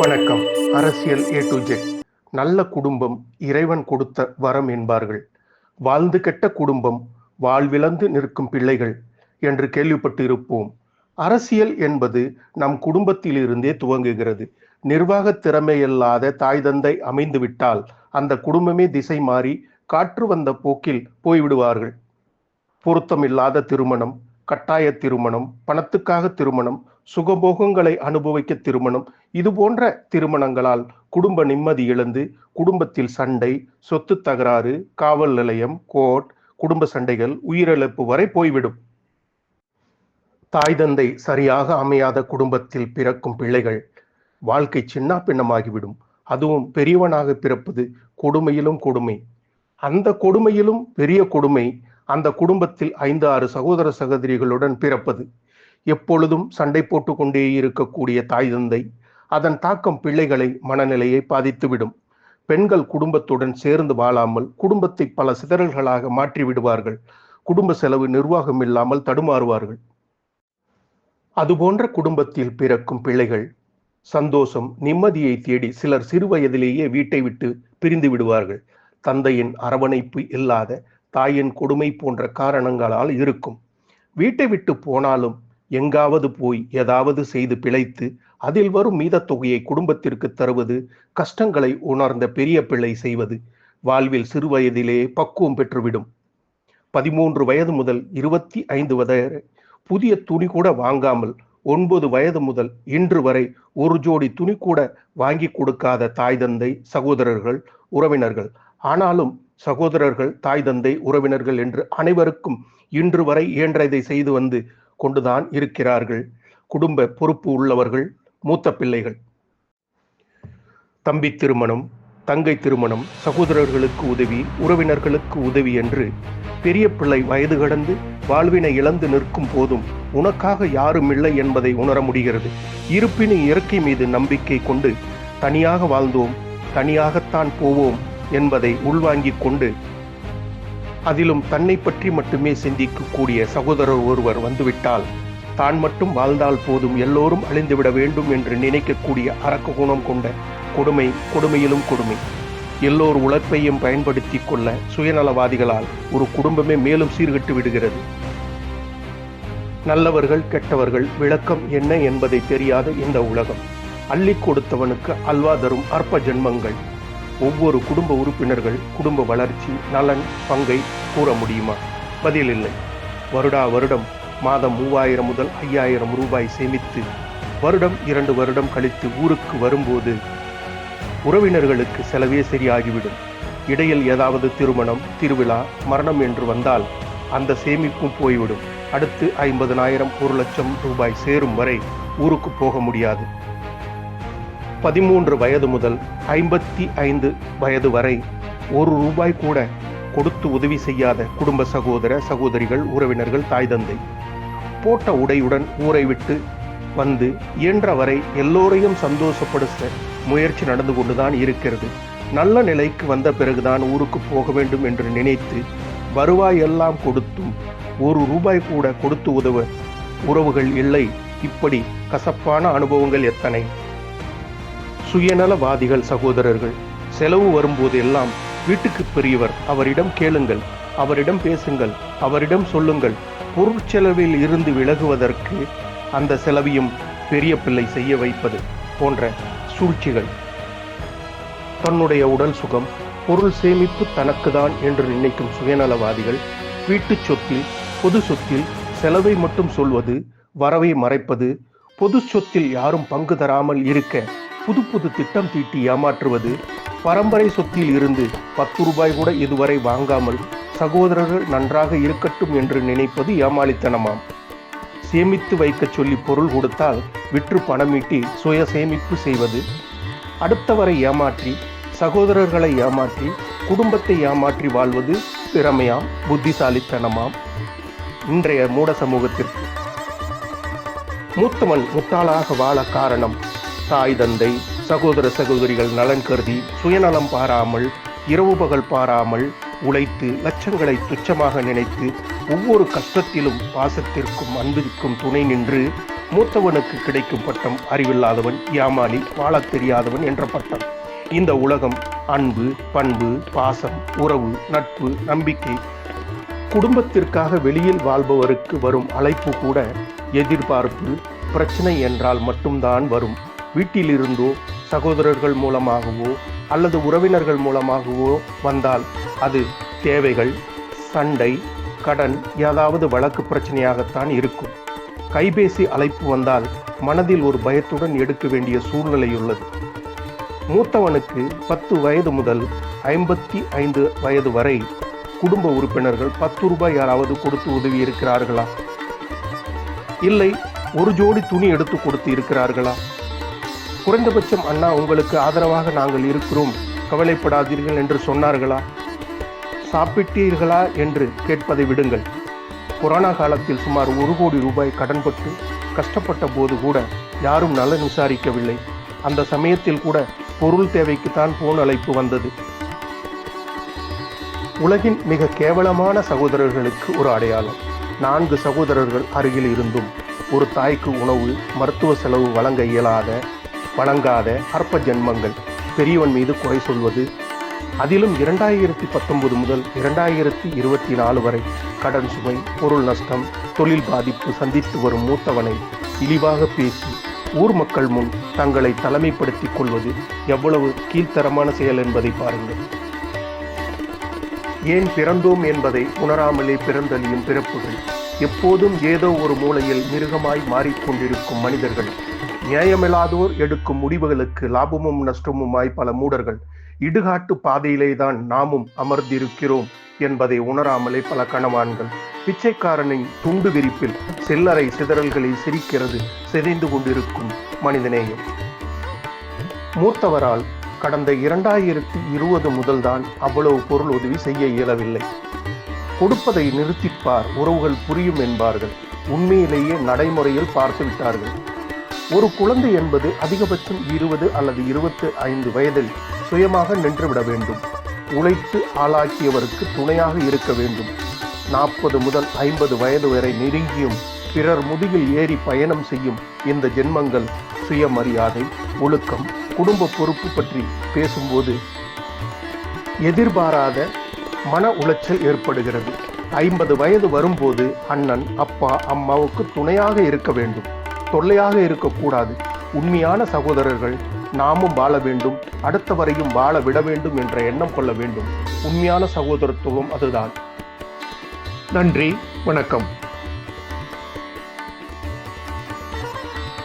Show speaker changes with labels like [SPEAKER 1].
[SPEAKER 1] வணக்கம். அரசியல் A to Z. நல்ல குடும்பம் இறைவன் கொடுத்த வரம் என்பார்கள். வாழ்ந்து கெட்ட குடும்பம் வாழ்விழந்து நிற்கும் பிள்ளைகள் என்று கேள்விப்பட்டு இருப்போம். அரசியல் என்பது நம் குடும்பத்திலிருந்தே துவங்குகிறது. நிர்வாக திறமையில்லாத தாய் தந்தை அமைந்துவிட்டால் அந்த குடும்பமே திசை மாறி காற்று வந்த போக்கில் போய்விடுவார்கள். பொருத்தமில்லாத திருமணம், கட்டாய திருமணம், பணத்துக்காக திருமணம், சுகபோகங்களை அனுபவிக்க திருமணம், இது போன்ற திருமணங்களால் குடும்ப நிம்மதி இழந்து குடும்பத்தில் சண்டை, சொத்து தகராறு, காவல் நிலையம், கோர்ட், குடும்ப சண்டைகள், உயிரிழப்பு வரை போய்விடும். தாய் தந்தை சரியாக அமையாத குடும்பத்தில் பிறக்கும் பிள்ளைகள் வாழ்க்கை சின்ன பின்னமாகிவிடும். அதுவும் பெரியவனாக பிறப்பது கொடுமையிலும் கொடுமை. அந்த கொடுமையிலும் பெரிய கொடுமை அந்த குடும்பத்தில் 5-6 சகோதர சகோதரிகளுடன் பிறப்பது. எப்பொழுதும் சண்டை போட்டு கொண்டே இருக்கக்கூடிய தாய் தந்தை, அதன் தாக்கம் பிள்ளைகளை மனநிலையை பாதித்துவிடும். பெண்கள் குடும்பத்துடன் சேர்ந்து வாழாமல் குடும்பத்தை பல சிதறல்களாக மாற்றி விடுவார்கள். குடும்ப செலவு நிர்வாகம் இல்லாமல் தடுமாறுவார்கள். அதுபோன்ற குடும்பத்தில் பிறக்கும் பிள்ளைகள் சந்தோஷம், நிம்மதியை தேடி சிலர் சிறு வயதிலேயே வீட்டை விட்டு பிரிந்து விடுவார்கள். தந்தையின் அரவணைப்பு இல்லாத, தாயின் கொடுமை போன்ற காரணங்களால் இருக்கும். வீட்டை விட்டு போனாலும் எங்காவது போய் ஏதாவது செய்து பிழைத்து அதில் வரும் மீத தொகையை குடும்பத்திற்கு தருவது, கஷ்டங்களை உணர்ந்த பெரிய பிள்ளை செய்வது. வாழ்வில் சிறு வயதிலேயே பக்குவம் பெற்றுவிடும். 13 வயது முதல் 25 வரை புதிய துணி கூட வாங்காமல், 9 வயது முதல் இன்று வரை ஒரு ஜோடி துணி கூட வாங்கி கொடுக்காத தாய் தந்தை, சகோதரர்கள், உறவினர்கள். ஆனாலும் சகோதரர்கள், தாய் தந்தை, உறவினர்கள் என்று அனைவருக்கும் இன்று வரை இயன்றதை செய்து வந்து கொண்டுதான் இருக்கிறார்கள். குடும்ப பொறுப்பு உள்ளவர்கள், மூத்த பிள்ளைகள். தம்பி திருமணம், தங்கை திருமணம், சகோதரர்களுக்கு உதவி, உறவினர்களுக்கு உதவி என்று பெரிய பிள்ளை வயது கடந்து வாழ்வினை இழந்து நிற்கும் போதும் உனக்காக யாரும் இல்லை என்பதை உணர முடிகிறது. இருப்பினும் இயற்கை மீது நம்பிக்கை கொண்டு தனியாக வாழ்ந்தோம், தனியாகத்தான் போவோம் என்பதை உள்வாங்கிக் கொண்டு அதிலும் தன்னை பற்றி மட்டுமே சிந்திக்கக்கூடிய சகோதரர் ஒருவர் வந்துவிட்டால், தான் மட்டும் வாழ்ந்தால் போதும், எல்லோரும் அழிந்துவிட வேண்டும் என்று நினைக்கக்கூடிய அரக்க குணம் கொண்ட கொடுமை, கொடுமையிலும் கொடுமை. எல்லோர் உழைப்பையும் பயன்படுத்தி கொள்ள சுயநலவாதிகளால் ஒரு குடும்பமே மேலும் சீர்கெட்டு விடுகிறது. நல்லவர்கள் கெட்டவர்கள் விளக்கம் என்ன என்பதை தெரியாத இந்த உலகம். அள்ளி கொடுத்தவனுக்கு அல்வா தரும் அற்ப ஜென்மங்கள். ஒவ்வொரு குடும்ப உறுப்பினர்கள் குடும்ப வளர்ச்சி, நலன், பங்கை கூற முடியுமா? பதில் இல்லை. வருடா வருடம் மாதம் 3000 முதல் 5000 ரூபாய் சேமித்து வருடம் 2 வருடம் கழித்து ஊருக்கு வரும்போது உறவினர்களுக்கு செலவே சரியாகிவிடும். இடையில் ஏதாவது திருமணம், திருவிழா, மரணம் என்று வந்தால் அந்த சேமிப்பும் போய்விடும். அடுத்து 50,000 1 லட்சம் ரூபாய் சேரும் வரை ஊருக்கு போக முடியாது. 13 வயது முதல் 55 வயது வரை 1 ரூபாய் கூட கொடுத்து உதவி செய்யாத குடும்ப சகோதர சகோதரிகள், உறவினர்கள், தாய் தந்தை. போட்ட உடையுடன் ஊரை விட்டு வந்து இயன்ற வரை எல்லோரையும் சந்தோஷப்படுத்த முயற்சி நடந்து கொண்டுதான் இருக்கிறது. நல்ல நிலைக்கு வந்த பிறகுதான் ஊருக்கு போக வேண்டும் என்று நினைத்து வருவாய் எல்லாம் கொடுத்தும் 1 ரூபாய் கூட கொடுத்து உதவ உறவுகள் இல்லை. இப்படி கசப்பான அனுபவங்கள் எத்தனை! சுயநலவாதிகள் சகோதரர்கள். செலவு வரும்போது எல்லாம் வீட்டுக்கு பெரியவர், அவரிடம் கேளுங்கள், அவரிடம் பேசுங்கள், அவரிடம் சொல்லுங்கள். பொருட்செலவில் இருந்து விலகுவதற்கு அந்த செலவையும் பெரிய பிள்ளை செய்ய வைப்பது போன்ற சூழ்ச்சிகள். தன்னுடைய உடல் சுகம், பொருள் சேமிப்பு தனக்குதான் என்று நினைக்கும் சுயநலவாதிகள் வீட்டு சொத்தில், பொது சொத்தில் செலவை மட்டும் சொல்வது, வரவை மறைப்பது, பொது சொத்தில் யாரும் பங்கு தராமல் இருக்க புது புது திட்டம் தீட்டி ஏமாற்றுவது, பரம்பரை சொத்தில் இருந்து 10 ரூபாய் கூட இதுவரை வாங்காமல் சகோதரர்கள் நன்றாக இருக்கட்டும் என்று நினைப்பது ஏமாளித்தனமாம். சேமித்து வைக்க சொல்லி பொருள் கொடுத்தால் விற்று பணமீட்டி சுய சேமிப்பு செய்வது, அடுத்தவரை ஏமாற்றி, சகோதரர்களை ஏமாற்றி, குடும்பத்தை ஏமாற்றி வாழ்வது திறமையாம், புத்திசாலித்தனமாம். இன்றைய மூட சமூகத்திற்கு மூத்தவன் முட்டாளாக வாழ காரணம் தாய் தந்தை, சகோதர சகோதரிகள் நலன் கருதி சுயநலம் பாராமல், இரவு பகல் பாராமல் உழைத்து லட்சங்களை துச்சமாக நினைத்து ஒவ்வொரு கஷ்டத்திலும் பாசத்திற்கும் அன்பிற்கும் துணை நின்று மூத்தவனுக்கு கிடைக்கும் பட்டம் அறிவில்லாதவன், ஏமாளி, வாழத் தெரியாதவன் என்ற பட்டம். இந்த உலகம் அன்பு, பண்பு, பாசம், உறவு, நட்பு, நம்பிக்கை, குடும்பத்திற்காக வெளியில் வாழ்பவருக்கு வரும் அழைப்பு கூட எதிர்பார்ப்பு, பிரச்சனை என்றால் மட்டும்தான் வரும். வீட்டிலிருந்தோ சகோதரர்கள் மூலமாகவோ அல்லது உறவினர்கள் மூலமாகவோ வந்தால் அது தேவைகள், சண்டை, கடன், ஏதாவது வழக்கு பிரச்சனையாகத்தான் இருக்கும். கைபேசி அழைப்பு வந்தால் மனதில் ஒரு பயத்துடன் எடுக்க வேண்டிய சூழ்நிலை உள்ளது. மூத்தவனுக்கு 10 வயது முதல் 55 வயது வரை குடும்ப உறுப்பினர்கள் 10 ரூபாய் யாராவது கொடுத்து உதவி இருக்கிறார்களா? இல்லை ஒரு ஜோடி துணி எடுத்து கொடுத்து இருக்கிறார்களா? குறைந்தபட்சம் அண்ணா உங்களுக்கு ஆதரவாக நாங்கள் இருக்கிறோம், கவலைப்படாதீர்கள் என்று சொன்னார்களா? சாப்பிட்டீர்களா என்று கேட்பதை விடுங்கள். கொரோனா காலத்தில் சுமார் 1 கோடி ரூபாய் கடன்பட்டு கஷ்டப்பட்ட போது கூட யாரும் நலன் விசாரிக்கவில்லை. அந்த சமயத்தில் கூட பொருள் தேவைக்குத்தான் போன் அழைப்பு வந்தது. உலகின் மிக கேவலமான சகோதரர்களுக்கு ஒரு அடையாளம். 4 சகோதரர்கள் அருகில் இருந்தும் ஒரு தாய்க்கு உணவு, மருத்துவ செலவு வழங்காத அற்ப ஜென்மங்கள். பெரியவன் மீது குறை சொல்வது. அதிலும் 2019 முதல் 2024 வரை கடன் சுமை, பொருள் நஷ்டம், தொழில் பாதிப்பு சந்தித்து வரும் மூத்தவனை இழிவாக பேசி ஊர் மக்கள் முன் தங்களை தலைமைப்படுத்திக் கொள்வது எவ்வளவு கீழ்த்தரமான செயல் என்பதை பாருங்கள். ஏன் பிறந்தோம் என்பதை உணராமலே பிறந்தழியும் பிறப்புகள். எப்போதும் ஏதோ ஒரு மூலையில் மிருகமாய் மாறிக்கொண்டிருக்கும் மனிதர்கள். நியாயமில்லாதோர் எடுக்கும் முடிவுகளுக்கு லாபமும் நஷ்டமுமாய் பல மூடர்கள். இடுகாட்டு பாதையிலேதான் நாமும் அமர்ந்திருக்கிறோம் என்பதை உணராமலே பல கணவான்கள். பிச்சைக்காரனின் துண்டு விரிப்பில் சில்லறை சிதறல்களில் சிரிக்கிறது சிதைந்து கொண்டிருக்கும் மனிதநேயம். மூத்தவரால் கடந்த 2020 முதல்தான் அவ்வளவு பொருள் உதவி செய்ய இயலவில்லை. கொடுப்பதை நிறுத்திப்பார், உறவுகள் புரியும் என்பார்கள். உண்மையிலேயே நடைமுறையில் பார்த்து விட்டார்கள். ஒரு குழந்தை என்பது அதிகபட்சம் 20 அல்லது 25 வயதில் சுயமாக நின்றுவிட வேண்டும். உழைத்து ஆளாக்கியவருக்கு துணையாக இருக்க வேண்டும். 40 முதல் 50 வயது வரை நெருங்கியும் பிறர் முதுகில் ஏறி பயணம் செய்யும் இந்த ஜென்மங்கள் சுயமரியாதை, ஒழுக்கம், குடும்ப பொறுப்பு பற்றி பேசும்போது எதிர்பாராத மன உளைச்சல் ஏற்படுகிறது. 50 வயது வரும்போது அண்ணன், அப்பா, அம்மாவுக்கு துணையாக இருக்க வேண்டும், தொல்லையாக இருக்கக்கூடாது. உண்மையான சகோதரர்கள் நாமும் வாழ வேண்டும், அடுத்தவரையும் வாழ விட வேண்டும் என்ற எண்ணம் கொள்ள வேண்டும். உண்மையான சகோதரத்துவம் அதுதான். நன்றி, வணக்கம்.